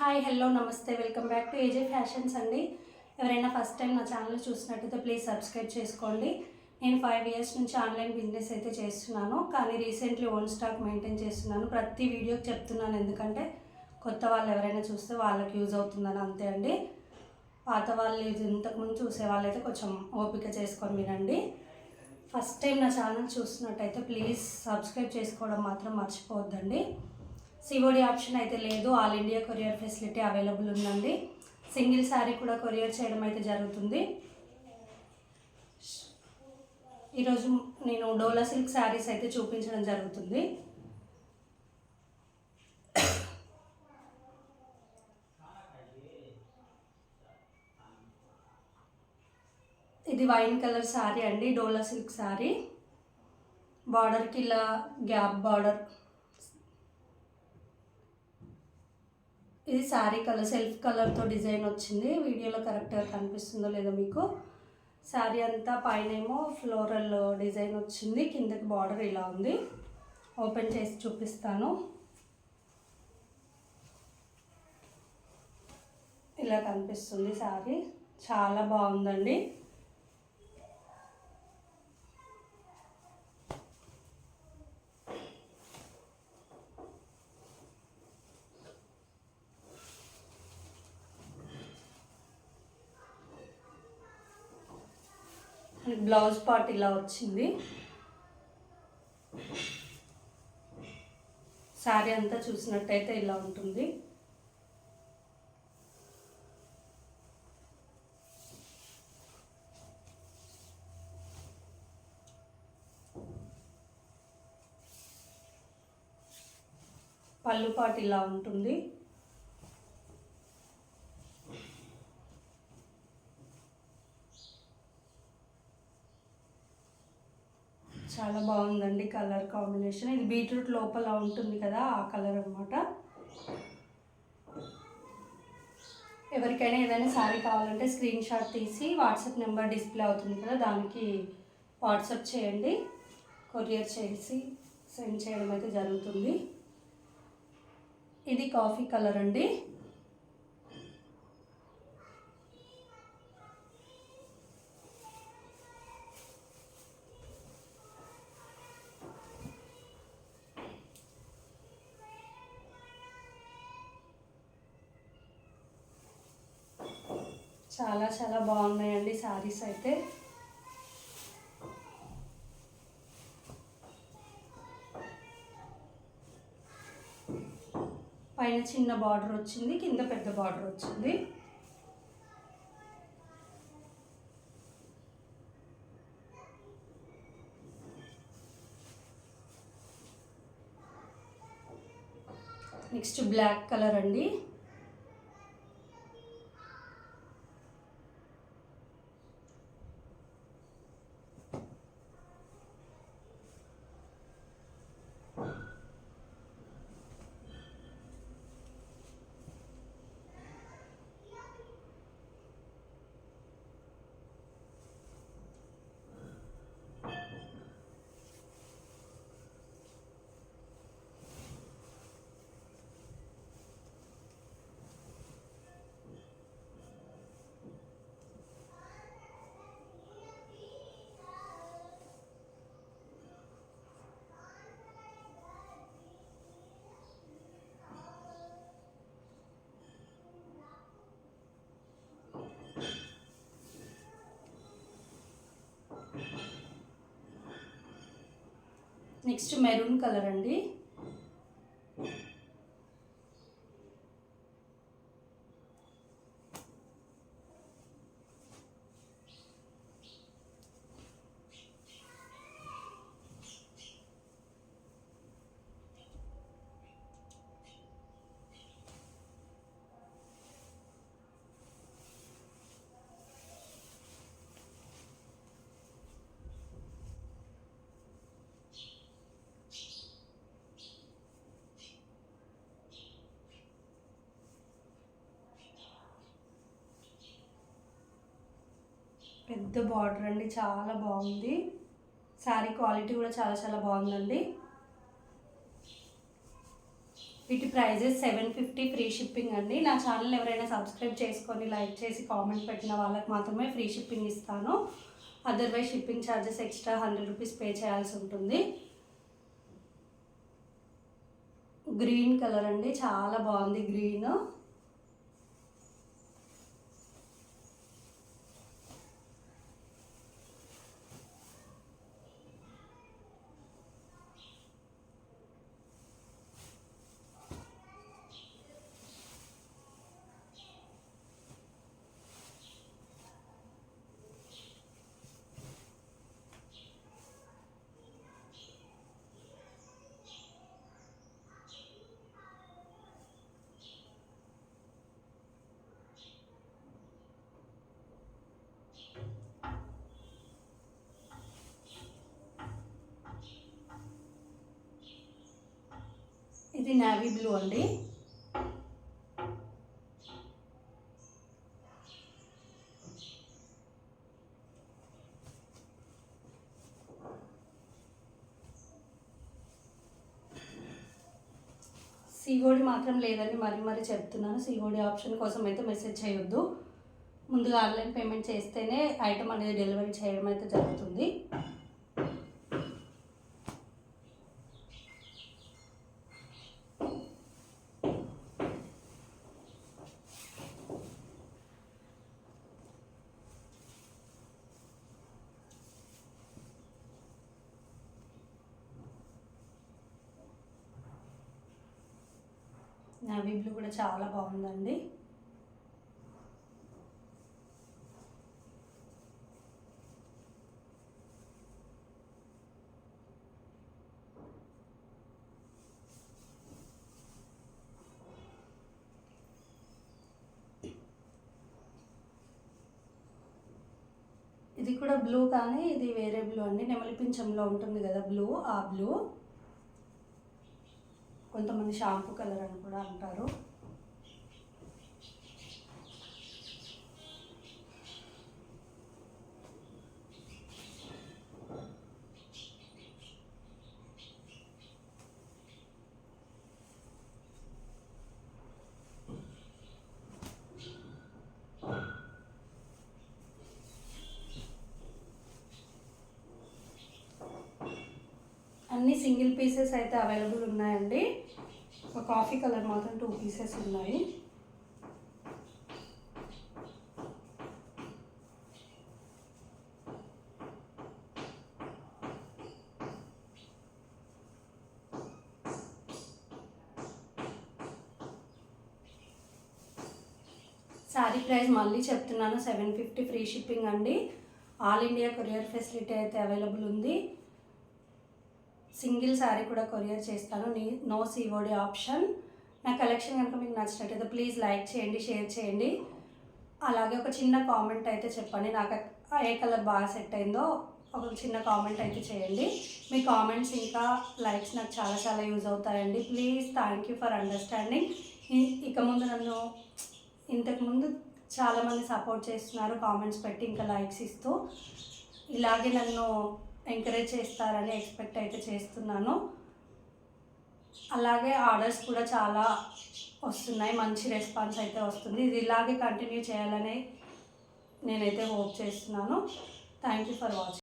Hi hello నమస్తే welcome back to ఏజే fashions అండి. ఎవరైనా ఫస్ట్ టైం నా ఛానల్ చూసినట్టయితే ప్లీజ్ సబ్స్క్రైబ్ చేసుకోండి. నేను 5 ఇయర్స్ నుంచి ఆన్లైన్ బిజినెస్ అయితే చేస్తున్నాను, కానీ రీసెంట్లీ ఓన్ స్టాక్ మెయింటైన్ చేస్తున్నాను. ప్రతి వీడియోకి చెప్తున్నాను, ఎందుకంటే కొత్త వాళ్ళు ఎవరైనా చూస్తే వాళ్ళకి యూజ్ అవుతుందని, అంతే అండి. పాత వాళ్ళు ఇంతకుముందు చూసే వాళ్ళైతే కొంచెం ఓపిక చేసుకొని వినండి. ఫస్ట్ టైం నా ఛానల్ చూస్తున్నట్టయితే ప్లీజ్ సబ్స్క్రైబ్ చేసుకోవడం మాత్రం మర్చిపోవద్దండి. సిఓడి ఆప్షన్ అయితే లేదు, all India courier facility available ఉందండి. సింగిల్ శారీ కూడా కొరియర్ చేయడం అయితే జరుగుతుంది. ఈరోజు నేను డోలా సిల్క్ శారీస్ అయితే చూపించడం జరుగుతుంది. ఇది వైన్ కలర్ శారీ అండి, డోలా సిల్క్ శారీ. బార్డర్కి ఇలా గ్యాప్ బార్డర్. ఇది శారీ కలర్ సెల్ఫ్ కలర్తో డిజైన్ వచ్చింది. వీడియోలో కరెక్ట్గా కనిపిస్తుందో లేదో మీకు. శారీ అంతా పైన ఏమో ఫ్లోరల్ డిజైన్ వచ్చింది, కిందకి బార్డర్ ఇలా ఉంది. ఓపెన్ చేసి చూపిస్తాను. ఇలా కనిపిస్తుంది శారీ, చాలా బాగుందండి. బ్లౌజ్ పార్ట్ ఇలా వచ్చింది. శారీ అంతా చూసినట్టయితే ఇలా ఉంటుంది. పళ్ళు పార్ట్ ఇలా ఉంటుంది. చాలా బాగుందండి కలర్ కాంబినేషన్. ఇది బీట్రూట్ లోపల ఉంటుంది కదా, ఆ కలర్ అన్నమాట. ఎవరికైనా ఏదైనా శారీ కావాలంటే స్క్రీన్ షాట్ తీసి వాట్సాప్ నెంబర్ డిస్ప్లే అవుతుంది కదా, దానికి వాట్సాప్ చేయండి. కొరియర్ చేసి సెండ్ చేయడం అయితే జరుగుతుంది. ఇది కాఫీ కలర్ అండి. చాలా చాలా బాగున్నాయండి శారీస్ అయితే. పైన చిన్న బార్డర్ వచ్చింది, కింద పెద్ద బార్డర్ వచ్చింది. నెక్స్ట్ బ్లాక్ కలర్ అండి. నెక్స్ట్ మెరూన్ కలర్ అండి. పెద్ద బార్డర్ అండి, చాలా బాగుంది. శారీ క్వాలిటీ కూడా చాలా చాలా బాగుందండి. వీటి ప్రైజెస్ 750 ఫ్రీ షిప్పింగ్ అండి. నా ఛానల్ ఎవరైనా సబ్స్క్రైబ్ చేసుకొని లైక్ చేసి కామెంట్ పెట్టిన వాళ్ళకి మాత్రమే ఫ్రీ షిప్పింగ్ ఇస్తాను. Otherwise shipping charges extra 100 rupees pay చేయాల్సి ఉంటుంది. గ్రీన్ కలర్ అండి, చాలా బాగుంది గ్రీన్. ఇది నేవీ బ్లూ అండి. సిఓడి మాత్రం లేదండి, మరీ చెప్తున్నాను. సిఓడి ఆప్షన్ కోసం అయితే మెసేజ్ చేయొద్దు. ముందుగా ఆన్లైన్ పేమెంట్ చేస్తేనే ఐటమ్ అనేది డెలివరీ చేయడం అయితే జరుగుతుంది. నేవీ బ్లూ కూడా చాలా బాగుందండి. ఇది కూడా బ్లూ, కానీ ఇది వేరే బ్లూ అండి. నెమలి పింఛంలో ఉంటుంది కదా బ్లూ, ఆ బ్లూ. కొంతమంది షాంపూ కలర్ అని కూడా అంటారు. అన్ని సింగిల్ పీసెస్ అయితే అవైలబుల్ ఉన్నాయండి. ఒక కాఫీ కలర్ మాత్రం 2 పీసెస్ ఉన్నాయి. శారీ ప్రైస్ మళ్ళీ చెప్తున్నాను, 750 ఫ్రీ షిప్పింగ్ అండి. ఆల్ ఇండియా కొరియర్ ఫెసిలిటీ అయితే అవైలబుల్ ఉంది. సింగిల్ శారీ కూడా కొరియర్ చేస్తాను, నో సిఓడి ఆప్షన్. నా కలెక్షన్ కనుక మీకు నచ్చినట్టయితే ప్లీజ్ లైక్ చేయండి, షేర్ చేయండి. అలాగే ఒక చిన్న కామెంట్ అయితే చెప్పండి, నాకు ఏ కలర్ బాగా సెట్ అయిందో ఒక చిన్న కామెంట్ అయితే చేయండి. మీ కామెంట్స్ ఇంకా లైక్స్ నాకు చాలా యూజ్ అవుతాయండి. Please, thank you for understanding. ఇక ముందు నన్ను ఇంతకుముందు చాలామంది సపోర్ట్ చేస్తున్నారు కామెంట్స్ పెట్టి, ఇంకా లైక్స్ ఇస్తూ. ఇలాగే నన్ను ఎంకరేజ్ చేస్తారని ఎక్స్పెక్ట్ అయితే చేస్తున్నాను. అలాగే ఆర్డర్స్ కూడా చాలా వస్తున్నాయి, మంచి రెస్పాన్స్ అయితే వస్తుంది. ఇది ఇలాగే కంటిన్యూ చేయాలని నేనైతే హోప్ చేస్తున్నాను. Thank you for watching.